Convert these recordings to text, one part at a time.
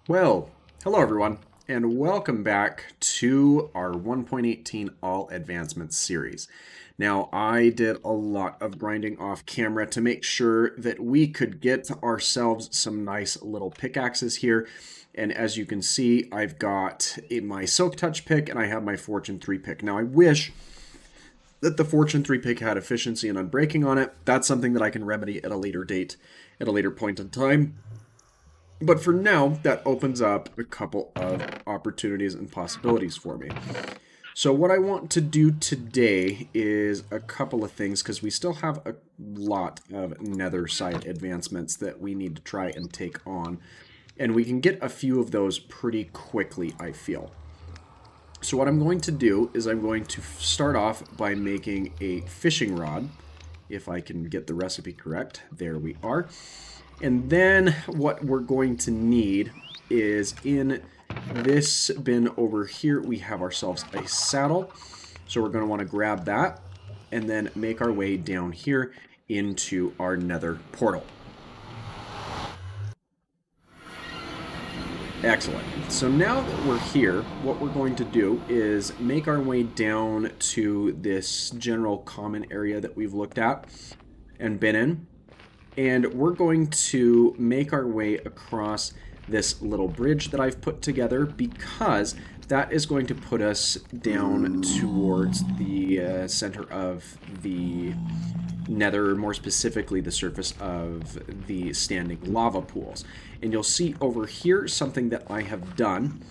Well, hello everyone, and welcome back to our 1.18 All Advancements series. Now, I did a lot of grinding off camera to make sure that we could get ourselves some nice little pickaxes here. And as you can see, I've got my Silk Touch pick and I have my Fortune 3 pick. Now, I wish that the Fortune 3 pick had efficiency and unbreaking on it. That's something that I can remedy at a later date, at a later point in time. But for now, that opens up a couple of opportunities and possibilities for me. So what I want to do today is a couple of things, because we still have a lot of nether side advancements that we need to try and take on. And we can get a few of those pretty quickly, I feel. So what I'm going to do is I'm going to start off by making a fishing rod. If I can get the recipe correct. There we are. And then what we're going to need is in this bin over here, we have ourselves a saddle. So we're going to want to grab that and then make our way down here into our nether portal. Excellent. So now that we're here, what we're going to do is make our way down to this general common area that we've looked at and been in. And we're going to make our way across this little bridge that I've put together, because that is going to put us down towards the center of the nether, more specifically the surface of the standing lava pools. And you'll see over here something that I have done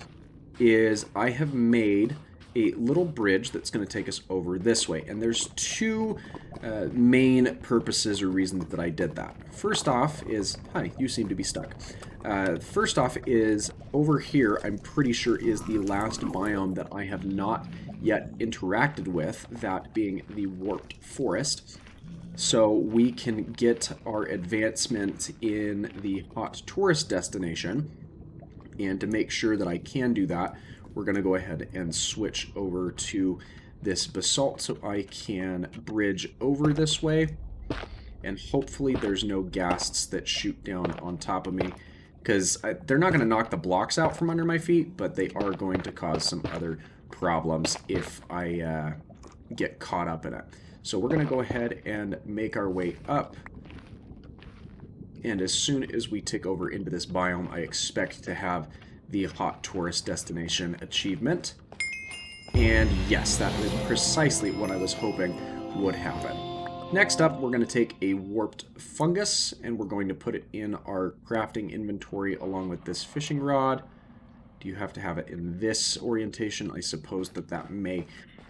is I have made a little bridge that's going to take us over this way. And there's two main purposes or reasons that I did that. First off is, hi, you seem to be stuck. First off is over here, I'm pretty sure is the last biome that I have not yet interacted with, that being the warped forest. So we can get our advancement in the hot tourist destination. And to make sure that I can do that, we're going to go ahead and switch over to this basalt so I can bridge over this way. And hopefully there's no ghasts that shoot down on top of me, because they're not going to knock the blocks out from under my feet, but they are going to cause some other problems if I get caught up in it. So we're going to go ahead and make our way up. And as soon as we tick over into this biome, I expect to have the hot tourist destination achievement. And yes, that is precisely what I was hoping would happen. Next up, we're going to take a warped fungus, and we're going to put it in our crafting inventory along with this fishing rod. Do you have to have it in this orientation? I suppose that may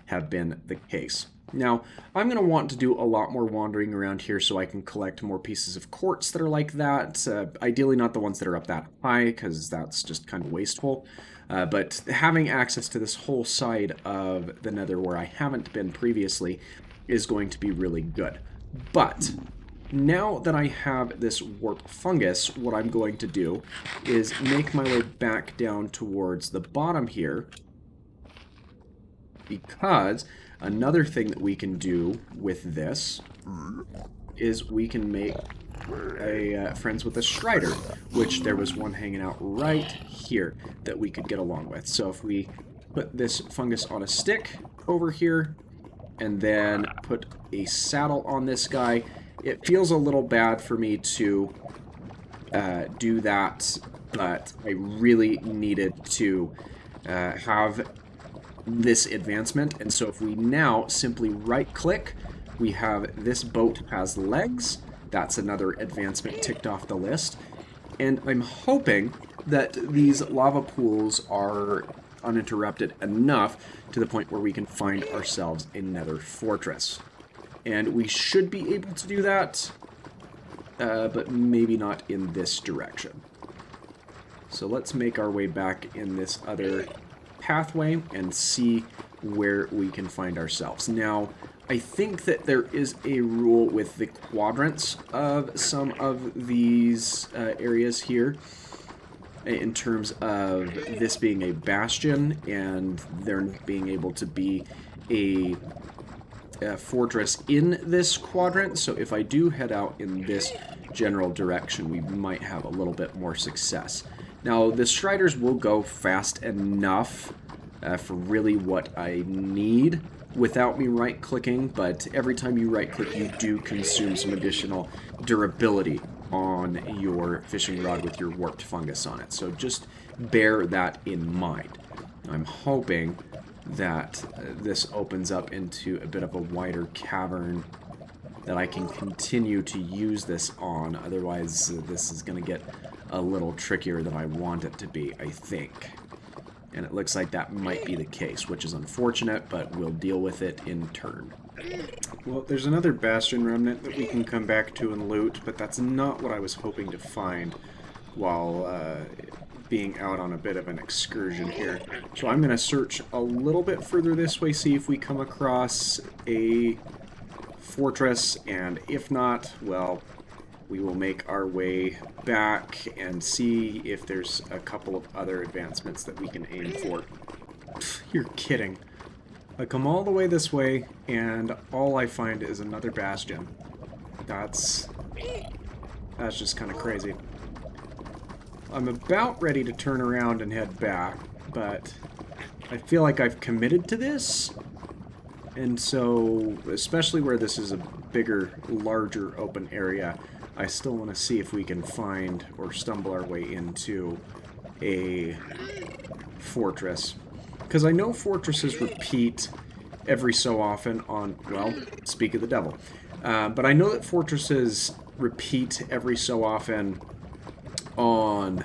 have been the case. Now, I'm going to want to do a lot more wandering around here so I can collect more pieces of quartz that are like that. Ideally not the ones that are up that high, because that's just kind of wasteful. But having access to this whole side of the nether where I haven't been previously is going to be really good. But now that I have this warp fungus, what I'm going to do is make my way back down towards the bottom here, because another thing that we can do with this is we can make a friends with a strider, which there was one hanging out right here that we could get along with. So if we put this fungus on a stick over here and then put a saddle on this guy, it feels a little bad for me to do that, but I really needed to have this advancement. And so if we now simply right click, we have this boat has legs. That's another advancement ticked off the list. And I'm hoping that these lava pools are uninterrupted enough to the point where we can find ourselves a Nether Fortress. And we should be able to do that, but maybe not in this direction. So let's make our way back in this other pathway and see where we can find ourselves. Now, I think that there is a rule with the quadrants of some of these areas here, in terms of this being a bastion and there being able to be a fortress in this quadrant. So if I do head out in this general direction, we might have a little bit more success. Now, the Striders will go fast enough for really what I need without me right-clicking, but every time you right-click, you do consume some additional durability on your fishing rod with your warped fungus on it. So just bear that in mind. I'm hoping that this opens up into a bit of a wider cavern that I can continue to use this on. Otherwise, this is going to get a little trickier than I want it to be, I think. And it looks like that might be the case, which is unfortunate, but we'll deal with it in turn. Well, there's another Bastion remnant that we can come back to and loot, but that's not what I was hoping to find while being out on a bit of an excursion here. So I'm going to search a little bit further this way, see if we come across a fortress, and if not, well, we will make our way back and see if there's a couple of other advancements that we can aim for. You're kidding. I come all the way this way, and all I find is another Bastion. That's just kind of crazy. I'm about ready to turn around and head back, but I feel like I've committed to this. And so, especially where this is a bigger, larger open area, I still want to see if we can find or stumble our way into a fortress. Because I know fortresses repeat every so often on, well, speak of the devil. But I know that fortresses repeat every so often on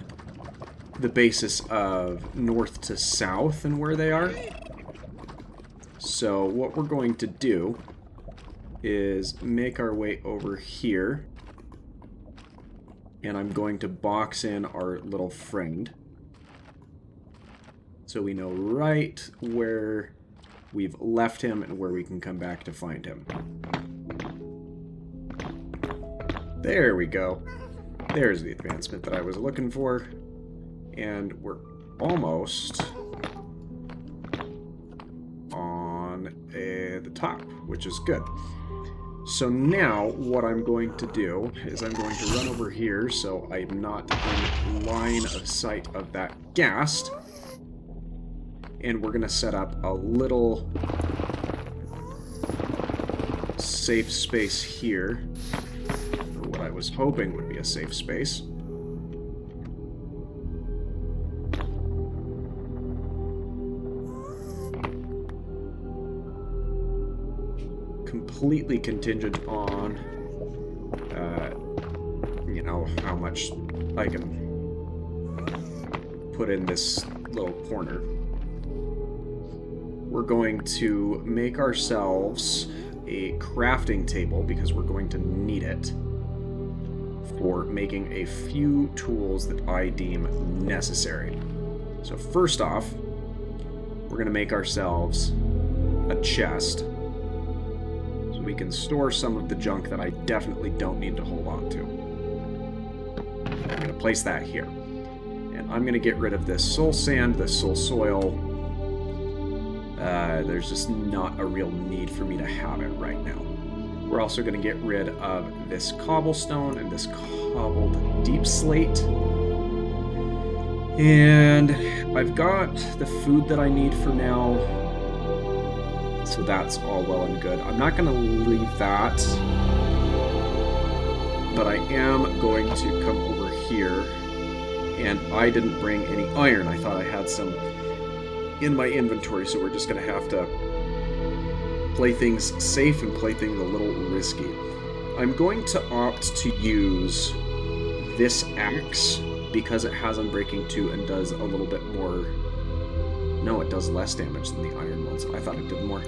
the basis of north to south and where they are. So what we're going to do is make our way over here, and I'm going to box in our little friend so we know right where we've left him and where we can come back to find him. There we go. There's the advancement that I was looking for, and we're almost on the top, which is good. So now what I'm going to do is I'm going to run over here so I'm not in line of sight of that ghast, and we're going to set up a little safe space here, or what I was hoping would be a safe space. Completely contingent on, you know, how much I can put in this little corner. We're going to make ourselves a crafting table because we're going to need it for making a few tools that I deem necessary. So first off, we're going to make ourselves a chest so we can store some of the junk that I definitely don't need to hold on to. I'm going to place that here. And I'm going to get rid of this soul sand, this soul soil. There's just not a real need for me to have it right now. We're also going to get rid of this cobblestone and this cobbled deep slate. And I've got the food that I need for now, so that's all well and good. I'm not going to leave that, but I am going to come over here, and I didn't bring any iron. I thought I had some in my inventory, so we're just going to have to play things safe and play things a little risky. I'm going to opt to use this axe because it has Unbreaking 2 and does a little bit more... No, it does less damage than the iron ones. I thought it did more.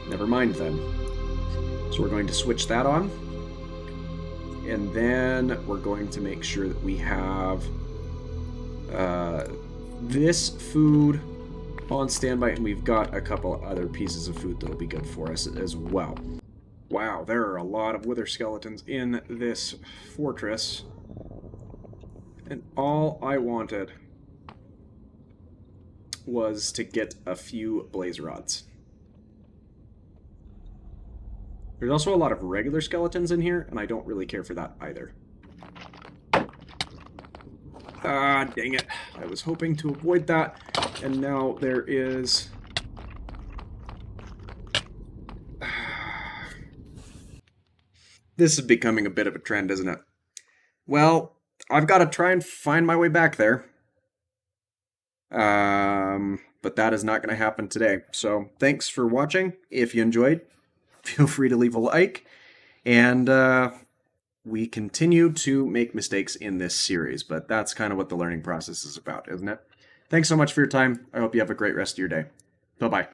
Never mind then. So we're going to switch that on. And then we're going to make sure that we have this food on standby, and we've got a couple other pieces of food that'll be good for us as well. Wow, there are a lot of wither skeletons in this fortress, and all I wanted was to get a few blaze rods. There's also a lot of regular skeletons in here, and I don't really care for that either. Ah, dang it. I was hoping to avoid that, and now there is... This is becoming a bit of a trend, isn't it? Well, I've got to try and find my way back there. But that is not going to happen today. So thanks for watching. If you enjoyed, feel free to leave a like. And we continue to make mistakes in this series, but that's kind of what the learning process is about, isn't it? Thanks so much for your time. I hope you have a great rest of your day. Bye-bye.